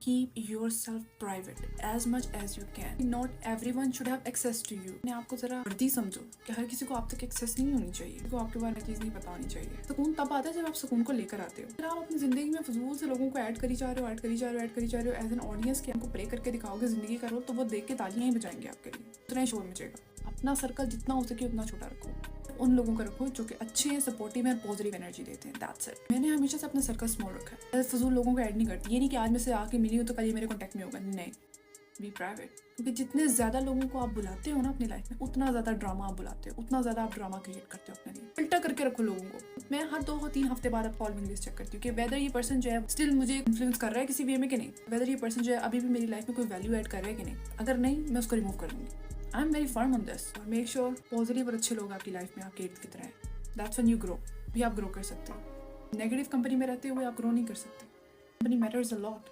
Keep yourself private as much as you can. Not everyone should have access to you. अपने आप को जरा वर्दी समझो कि हर किसी को आप तक एक्सेस नहीं होनी चाहिए, किसी को आपके बारे में चीज़ नहीं पता होनी चाहिए। सुकून तब आता है जब आप सुकून को लेकर आते हो। फिर आप अपनी जिंदगी में फजूल से लोगों को ऐड करी जा रहे हो एज एन ऑडियंस के, हमको प्रे करके दिखाओगे जिंदगी का रोल, तो वो देख के तालियां ही बजाएंगे आपके लिए, उतना ही शोर मचेगा। अपना सर्कल जितना हो सके उतना छोटा रखो, उन लोगों को रखो जो कि अच्छे हैं, सपोर्टिव हैं, पॉजिटिव एनर्जी देते हैं। That's it. मैंने हमेशा से अपना सर्कल स्मॉल रखा है, फजूल लोगों को ऐड नहीं करती। ये नहीं कि आज मैं से आके मिली हूँ तो कल ये मेरे कॉन्टैक्ट में होगा, नहीं, बी प्राइवेट। क्योंकि जितने ज़्यादा लोगों को आप बुलाते हो ना अपनी लाइफ में, उतना ज़्यादा ड्रामा आप बुलाते हो, उतना ज़्यादा आप ड्रामा क्रिएट करते हो अपने लिए। फिल्टर करके रखो लोगों को। मैं हर 2-3 हफ्ते बाद अब फॉलोइंग लिस्ट चेक करती हूँ कि वेदर ये पर्सन जो है स्टिल मुझे इन्फ्लुएंस कर रहा है किसी वे में कि नहीं, वेदर ये पर्सन जो है अभी भी मेरी लाइफ में कोई वैल्यू ऐड कर रहा है कि नहीं। अगर नहीं, मैं उसको रिमूव कर दूंगी। I am very firm on this. और मेक श्योर पॉजिटिव और अच्छे लोग आपकी लाइफ में आपके इर्द की तरह है। That's when you grow. भी आप ग्रो कर सकते हो। नेगेटिव कंपनी में रहते हुए आप ग्रो नहीं कर सकते। Company matters a lot.